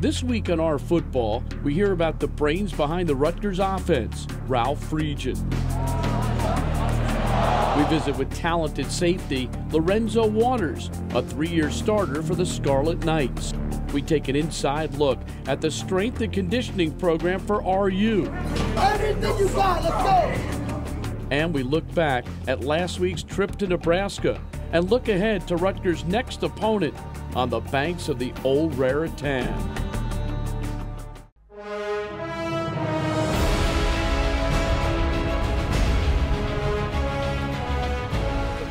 This week on RFootball, we hear about the brains behind the Rutgers offense, RVision. We visit with talented safety Lorenzo Waters, a 3-year starter for the Scarlet Knights. We take an inside look at the strength and conditioning program for RU. Everything you got, let's go! And we look back at last week's trip to Nebraska and look ahead to Rutgers' next opponent on the banks of the old Raritan.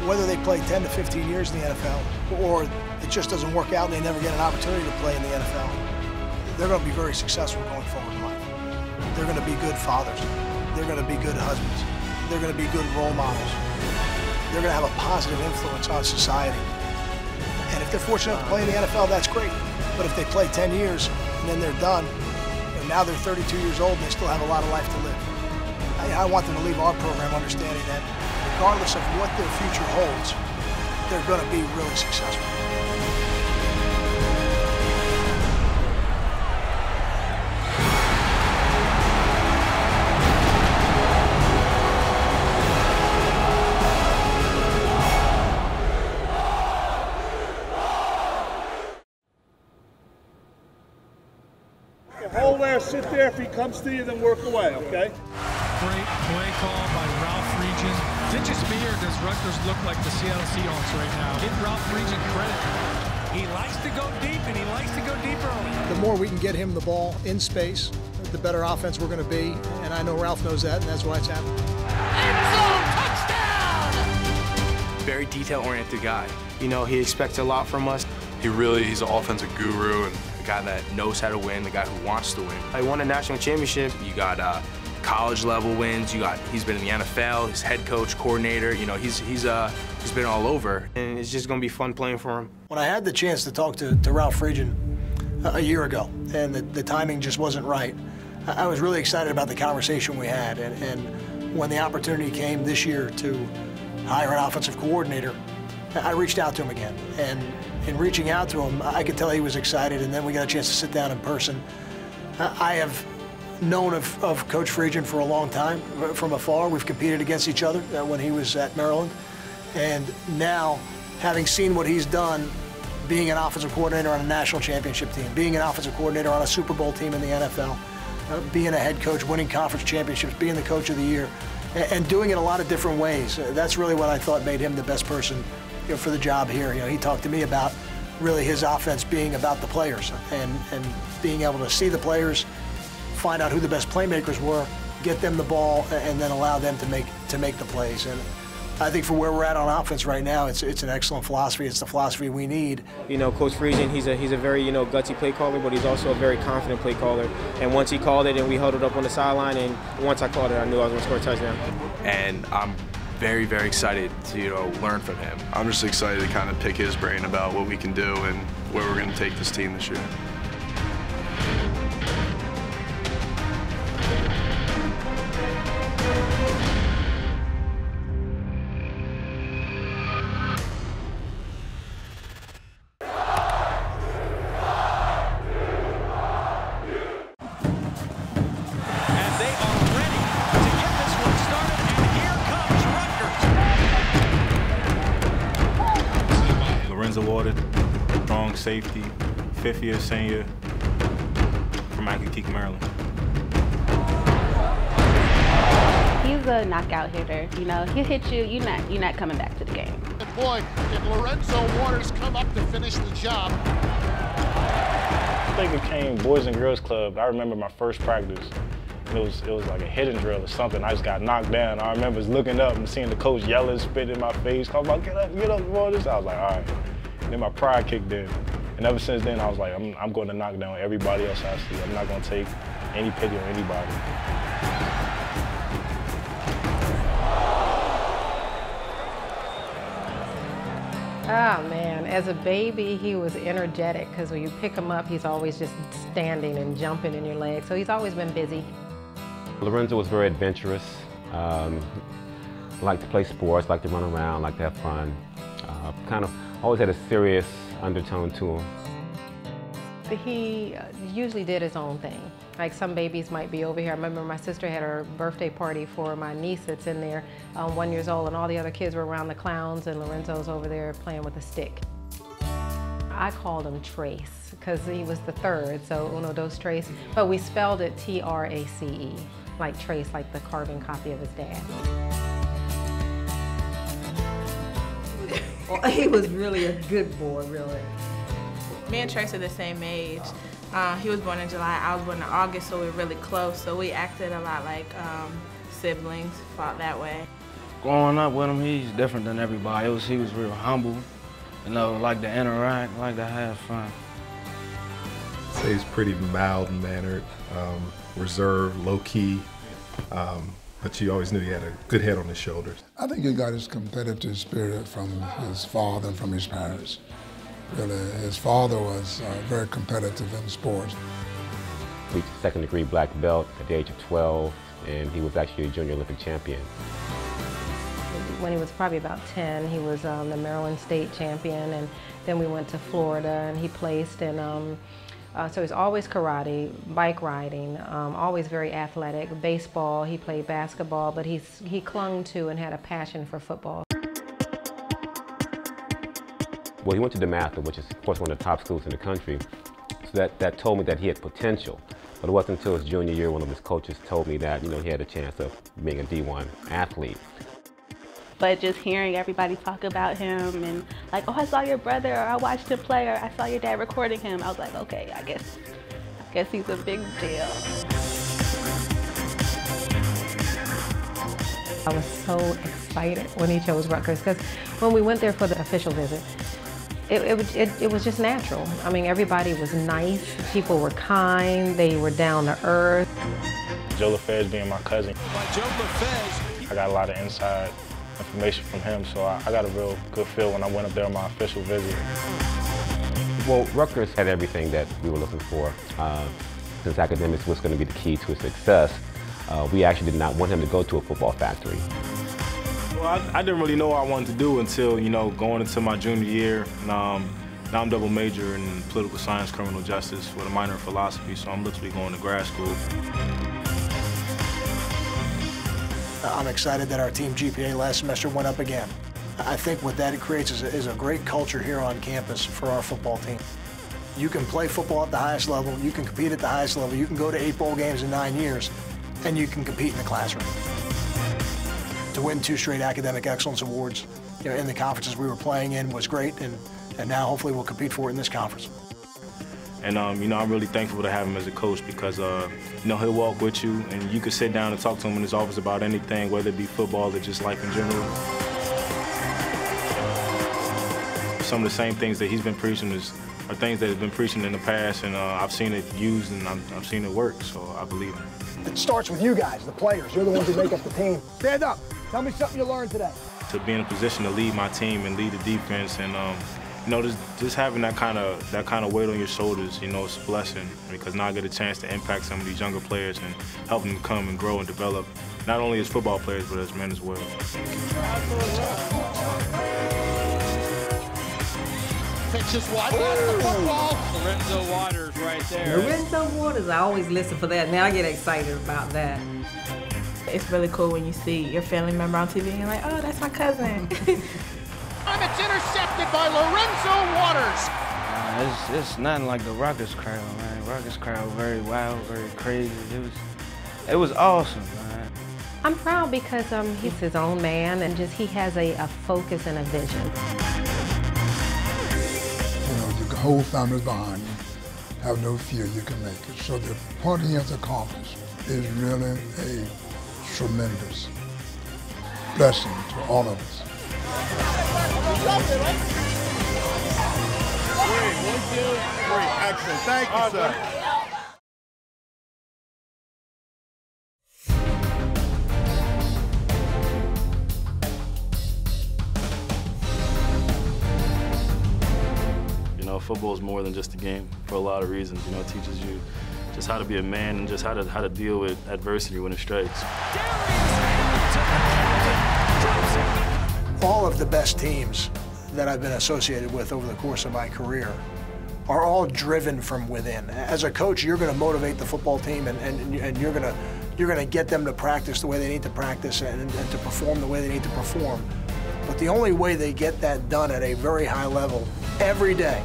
Whether they play 10 to 15 years in the NFL or it just doesn't work out and they never get an opportunity to play in the NFL, they're going to be very successful going forward in life. They're going to be good fathers. They're going to be good husbands. They're going to be good role models. They're going to have a positive influence on society. And if they're fortunate to play in the NFL, that's great. But if they play 10 years and then they're done, and now they're 32 years old and they still have a lot of life to live. I want them to leave our program understanding that regardless of what their future holds, they're going to be really successful. Hold there, sit there. If he comes to you, then work away, okay? Great play call by RVision. Is it just me, or does Rutgers look like the Seattle Seahawks right now? Give RVision credit. He likes to go deep, and he likes to go deep early. The more we can get him the ball in space, the better offense we're going to be. And I know Ralph knows that, and that's why it's happening. End zone touchdown! Very detail-oriented guy. You know, he expects a lot from us. He's an offensive guru and a guy that knows how to win, the guy who wants to win. He won a national championship. You got college level wins. He's been in the NFL. He's head coach, coordinator. You know, he's been all over, and it's just going to be fun playing for him. When I had the chance to talk to RVision a year ago, and the timing just wasn't right, I was really excited about the conversation we had. And when the opportunity came this year to hire an offensive coordinator, I reached out to him again. And in reaching out to him, I could tell he was excited, and then we got a chance to sit down in person. I have known of Coach Friedgen for a long time, from afar. We've competed against each other when he was at Maryland. And now, having seen what he's done, being an offensive coordinator on a national championship team, being an offensive coordinator on a Super Bowl team in the NFL, being a head coach, winning conference championships, being the coach of the year, and doing it a lot of different ways. That's really what I thought made him the best person for the job here. He talked to me about really his offense being about the players and being able to see the players, find out who the best playmakers were, get them the ball, and then allow them to make the plays. And I think for where we're at on offense right now, it's an excellent philosophy. It's the philosophy we need. You know, Coach Friedgen, he's a very gutsy play caller, but he's also a very confident play caller. And once he called it, and we held it up on the sideline, and once I called it, I knew I was going to score a touchdown. And I'm very, very excited to learn from him. I'm just excited to kind of pick his brain about what we can do and where we're going to take this team this year. Waters, strong safety, 5th-year senior from Acton, Maryland. He's a knockout hitter. He'll hit you. You're not coming back to the game. And boy, did Lorenzo Waters come up to finish the job. I think it came Boys and Girls Club. I remember my first practice. It was like a hidden drill or something. I just got knocked down. I remember looking up and seeing the coach yelling, spit in my face, talking about get up, Waters. I was like, all right. Then my pride kicked in. And ever since then, I was like, I'm going to knock down everybody else I see. I'm not going to take any pity on anybody. Oh, man. As a baby, he was energetic because when you pick him up, he's always just standing and jumping in your legs. So he's always been busy. Lorenzo was very adventurous. Liked to play sports, liked to run around, liked to have fun. Kind of always had a serious undertone to him. He usually did his own thing. Like some babies might be over here. I remember my sister had her birthday party for my niece that's in there, 1 year old, and all the other kids were around the clowns, and Lorenzo's over there playing with a stick. I called him Trace because he was the third, so uno, dos, Trace. But we spelled it T-R-A-C-E, like Trace, like the carbon copy of his dad. Well, he was really a good boy, really. Me and Trace are the same age. He was born in July, I was born in August, so we were really close. So we acted a lot like siblings, fought that way. Growing up with him, he's different than everybody. He was real humble, you know, like to interact, like to have fun. I'd say he's pretty mild-mannered, reserved, low-key, but you always knew he had a good head on his shoulders. I think he got his competitive spirit from his father and from his parents. Really, his father was very competitive in sports. He reached second-degree black belt at the age of 12, and he was actually a junior Olympic champion. When he was probably about 10, he was the Maryland state champion, and then we went to Florida, and he placed, and so he's always karate, bike riding, always very athletic. Baseball, he played basketball, but he clung to and had a passion for football. Well, he went to DeMatha, which is, of course, one of the top schools in the country. So that told me that he had potential. But it wasn't until his junior year one of his coaches told me that, you know, he had a chance of being a D1 athlete. But just hearing everybody talk about him and like, oh, I saw your brother, or I watched him play, or I saw your dad recording him, I was like, okay, I guess he's a big deal. I was so excited when he chose Rutgers, because when we went there for the official visit, it was just natural. I mean, everybody was nice, people were kind, they were down to earth. Joe LaFez being my cousin, I got a lot of inside information from him, so I got a real good feel when I went up there on my official visit. Well, Rutgers had everything that we were looking for. Since academics was going to be the key to his success, we actually did not want him to go to a football factory. Well, I didn't really know what I wanted to do until, you know, going into my junior year. Now I'm double major in political science, criminal justice with a minor in philosophy, so I'm literally going to grad school. I'm excited that our team GPA last semester went up again. I think what that creates is a great culture here on campus for our football team. You can play football at the highest level, you can compete at the highest level, you can go to 8 bowl games in 9 years, and you can compete in the classroom. To win 2 straight academic excellence awards, you know, in the conferences we were playing in was great, and now hopefully we'll compete for it in this conference. And you know, I'm really thankful to have him as a coach because you know, he'll walk with you, and you can sit down and talk to him in his office about anything, whether it be football or just life in general. Some of the same things that he's been preaching are things that he's been preaching in the past, and I've seen it used and I've seen it work, so I believe it. It starts with you guys, the players. You're the ones who make up the team. Stand up. Tell me something you learned today. To be in a position to lead my team and lead the defense, and you know, just having that kind of weight on your shoulders, you know, it's a blessing because now I get a chance to impact some of these younger players and help them come and grow and develop, not only as football players but as men as well. Pitches wide back the football. Lorenzo Waters right there. Lorenzo Waters, I always listen for that. Now I get excited about that. It's really cool when you see your family member on TV and you're like, oh, that's my cousin. And it's intercepted by Lorenzo Waters. It's nothing like the Rutgers crowd, man. Rutgers crowd very wild, very crazy. It was awesome, man. I'm proud because he's his own man, and just he has a focus and a vision. You know, your whole family's behind you. Have no fear, you can make it. So the part he has accomplished is really a tremendous blessing to all of us. 1, 2, 3. Excellent. Thank you, sir. You know, football is more than just a game for a lot of reasons. You know, it teaches you just how to be a man and just how to deal with adversity when it strikes. All of the best teams that I've been associated with over the course of my career are all driven from within. As a coach, you're going to motivate the football team, and you're going to get them to practice the way they need to practice and to perform the way they need to perform. But the only way they get that done at a very high level every day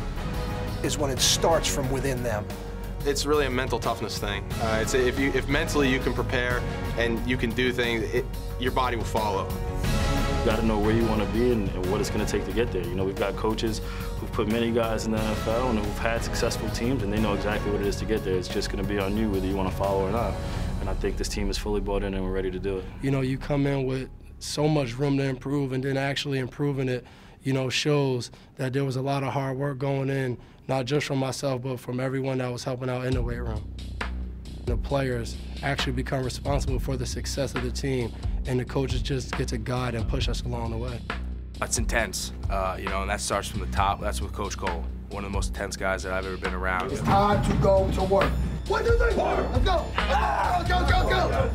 is when it starts from within them. It's really a mental toughness thing. If mentally you can prepare and you can do things, your body will follow. You got to know where you want to be and what it's going to take to get there. You know, we've got coaches who've put many guys in the NFL and who've had successful teams, and they know exactly what it is to get there. It's just going to be on you whether you want to follow or not. And I think this team is fully bought in and we're ready to do it. You know, you come in with so much room to improve, and then actually improving it, you know, shows that there was a lot of hard work going in, not just from myself, but from everyone that was helping out in the weight room. The players actually become responsible for the success of the team, and the coaches just get to guide and push us along the way. It's intense, you know, and that starts from the top. That's with Coach Cole, one of the most intense guys that I've ever been around. It's time to go to work. 1, 2, 3, 4. Let's go. Go.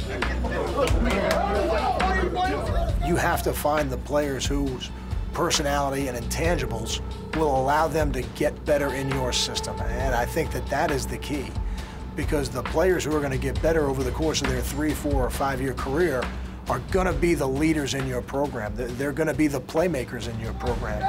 You have to find the players whose personality and intangibles will allow them to get better in your system. And I think that that is the key, because the players who are going to get better over the course of their 3, 4, or 5-year career are going to be the leaders in your program. They're going to be the playmakers in your program.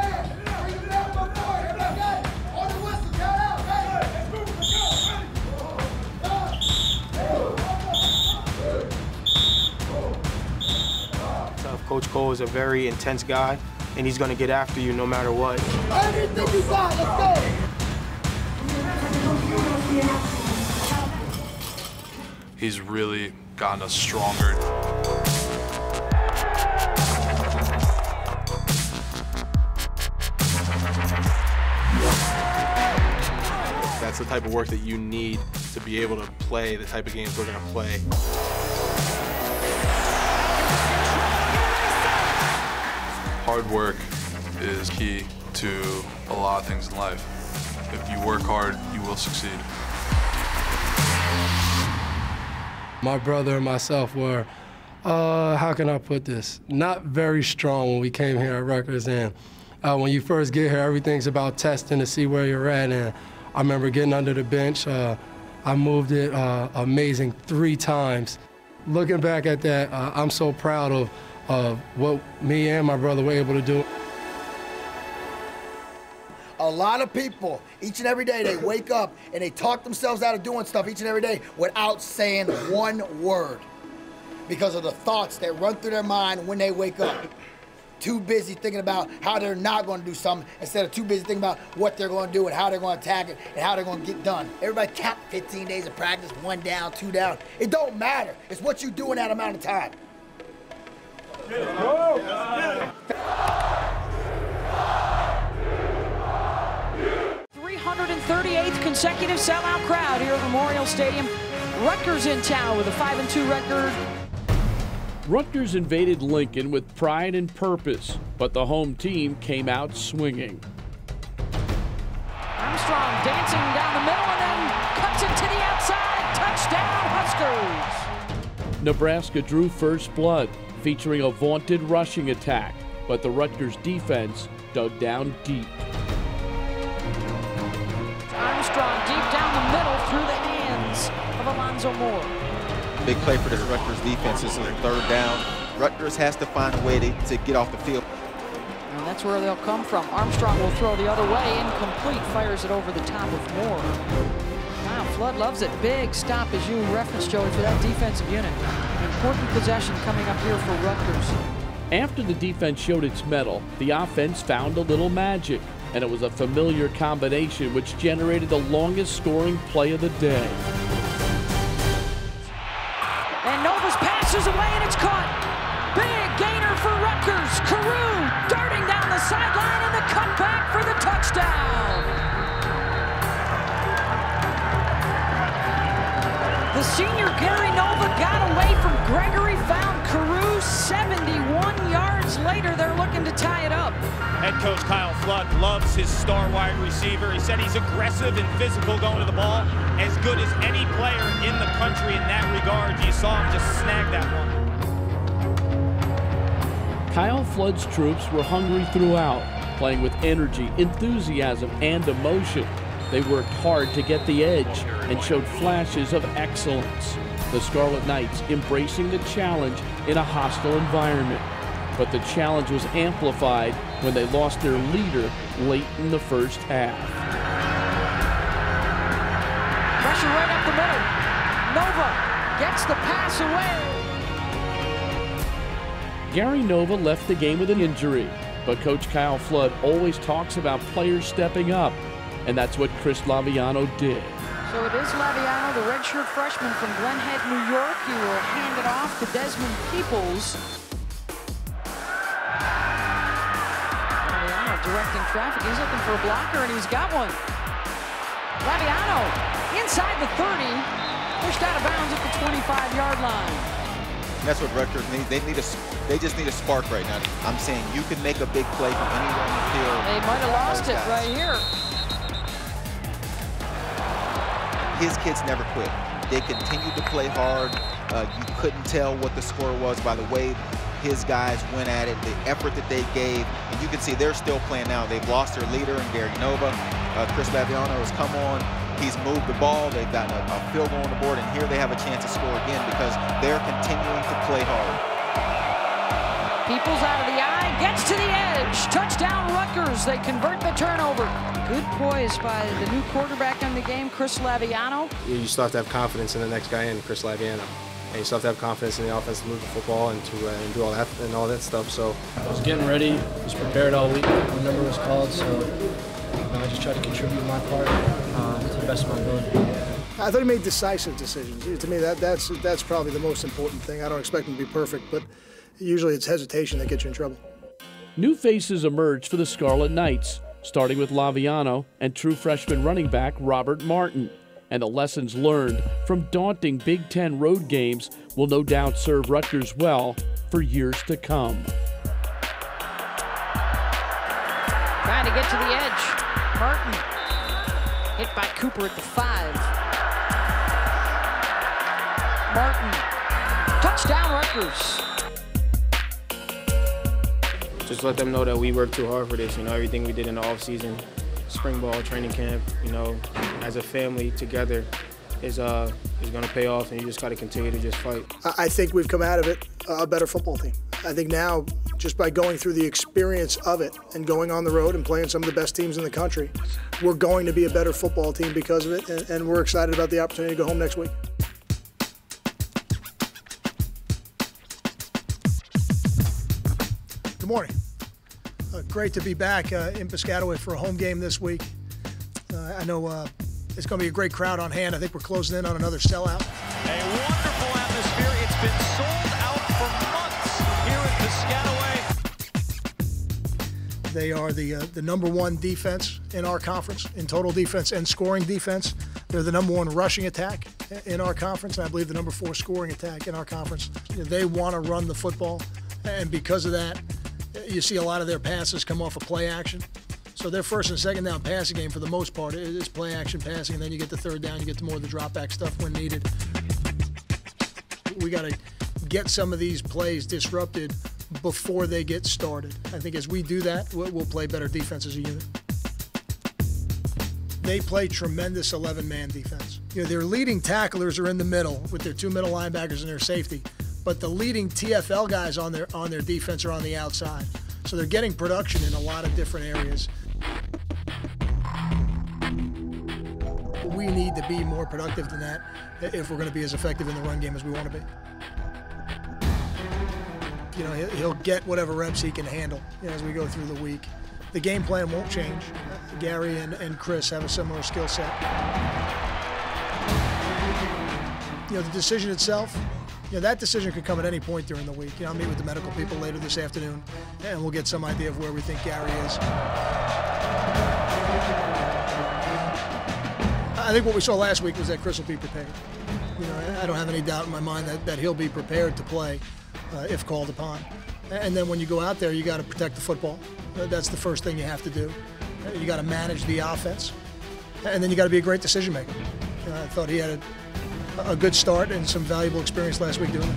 Coach Cole is a very intense guy, and he's going to get after you no matter what. Everything you got, let's go! He's really gotten us stronger. That's the type of work that you need to be able to play the type of games we're going to play. Hard work is key to a lot of things in life. If you work hard, you will succeed. My brother and myself were, how can I put this, not very strong when we came here at Rutgers. And when you first get here, everything's about testing to see where you're at. And I remember getting under the bench. I moved it amazing 3 times. Looking back at that, I'm so proud of what me and my brother were able to do. A lot of people, each and every day, they wake up and they talk themselves out of doing stuff each and every day without saying one word because of the thoughts that run through their mind when they wake up. Too busy thinking about how they're not going to do something instead of too busy thinking about what they're going to do and how they're going to attack it and how they're going to get done. Everybody count 15 days of practice, 1 down, 2 down. It don't matter. It's what you do in that amount of time. 338th consecutive sellout crowd here at Memorial Stadium. Rutgers in town with a 5-2 record. Rutgers invaded Lincoln with pride and purpose, but the home team came out swinging. Armstrong dancing down the middle and then cuts it to the outside. Touchdown, Huskers. Nebraska drew first blood, featuring a vaunted rushing attack, but the Rutgers defense dug down deep. Armstrong deep down the middle through the hands of Alonzo Moore. Big play for this Rutgers defense. This is a 3rd down. Rutgers has to find a way to get off the field. And that's where they'll come from. Armstrong will throw the other way, incomplete, fires it over the top of Moore. Wow, Flood loves it. Big stop, as you referenced, Joey, for that defensive unit. An important possession coming up here for Rutgers. After the defense showed its mettle, the offense found a little magic, and it was a familiar combination which generated the longest scoring play of the day. And Novus passes away, and it's caught. Big gainer for Rutgers. Carew darting down the sideline, and the cutback for the touchdown. The senior Gary Nova got away from Gregory, found Carew 71 yards later. They're looking to tie it up. Head coach Kyle Flood loves his star wide receiver. He said he's aggressive and physical going to the ball, as good as any player in the country in that regard. You saw him just snag that one. Kyle Flood's troops were hungry throughout, playing with energy, enthusiasm, and emotion. They worked hard to get the edge and showed flashes of excellence. The Scarlet Knights embracing the challenge in a hostile environment. But the challenge was amplified when they lost their leader late in the first half. Pressure right up the middle. Nova gets the pass away. Gary Nova left the game with an injury, but Coach Kyle Flood always talks about players stepping up, and that's what Chris Laviano did. So it is Laviano, the redshirt freshman from Glen Head, New York. He will hand it off to Desmond Peoples. Laviano directing traffic. He's looking for a blocker, and he's got one. Laviano inside the 30, pushed out of bounds at the 25-yard line. That's what Rutgers needs. They just need a spark right now. I'm saying you can make a big play from anywhere on the field. They might have lost it right here. His kids never quit. They continued to play hard. You couldn't tell what the score was by the way his guys went at it, the effort that they gave, and you can see they're still playing now. They've lost their leader in Gary Nova. Chris Laviano has come on. He's moved the ball. They've gotten a field goal on the board, and here they have a chance to score again because they're continuing to play hard. Peoples out of the eye, gets to the edge. Touchdown Rutgers. They convert the turnover. Good poise by the new quarterback in the game, Chris Laviano. You still have to have confidence in the next guy in, Chris Laviano. And you still have to have confidence in the offense to move the football and to do all that stuff. So I was getting ready, was prepared all week. My number was called, so I just tried to contribute my part to the best of my ability. I thought he made decisive decisions. To me, that's probably the most important thing. I don't expect him to be perfect, but usually it's hesitation that gets you in trouble. New faces emerged for the Scarlet Knights, starting with Laviano and true freshman running back Robert Martin. And the lessons learned from daunting Big Ten road games will no doubt serve Rutgers well for years to come. Trying to get to the edge. Martin hit by Cooper at the 5. Martin, touchdown Rutgers. Just let them know that we worked too hard for this. Everything we did in the offseason, spring ball, training camp, as a family together is going to pay off, and you just got to continue to just fight. I think we've come out of it a better football team. I think now, just by going through the experience of it and going on the road and playing some of the best teams in the country, we're going to be a better football team because of it, and we're excited about the opportunity to go home next week. Good morning. Great to be back in Piscataway for a home game this week. I know it's going to be a great crowd on hand. I think we're closing in on another sellout. A wonderful atmosphere. It's been sold out for months here in Piscataway. They are the #1 defense in our conference, in total defense and scoring defense. They're the #1 rushing attack in our conference, and I believe the #4 scoring attack in our conference. They want to run the football, and because of that, you see a lot of their passes come off of play action. So their first and second down passing game, for the most part, is play action passing, and then you get the third down, you get to more of the drop back stuff when needed. We got to get some of these plays disrupted before they get started. I think as we do that, we'll play better defense as a unit. They play tremendous 11-man defense. Their leading tacklers are in the middle with their 2 middle linebackers and their safety, but the leading TFL guys on their defense are on the outside. So they're getting production in a lot of different areas. We need to be more productive than that if we're going to be as effective in the run game as we want to be. He'll get whatever reps he can handle as we go through the week. The game plan won't change. Gary and Chris have a similar skill set. The decision itself, that decision could come at any point during the week. I'll meet with the medical people later this afternoon, and we'll get some idea of where we think Gary is. I think what we saw last week was that Chris will be prepared. I don't have any doubt in my mind that he'll be prepared to play if called upon. And then when you go out there, you got to protect the football. That's the first thing you have to do. You got to manage the offense, and then you got to be a great decision maker. I thought he had a good start and some valuable experience last week doing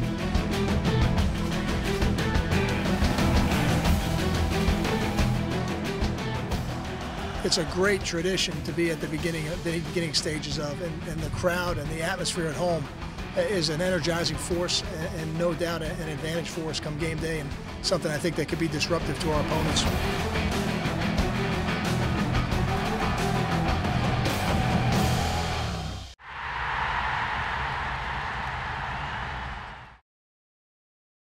it. it's a great tradition to be at the beginning stages of, and the crowd and the atmosphere at home is an energizing force and no doubt an advantage for us come game day, and something I think that could be disruptive to our opponents.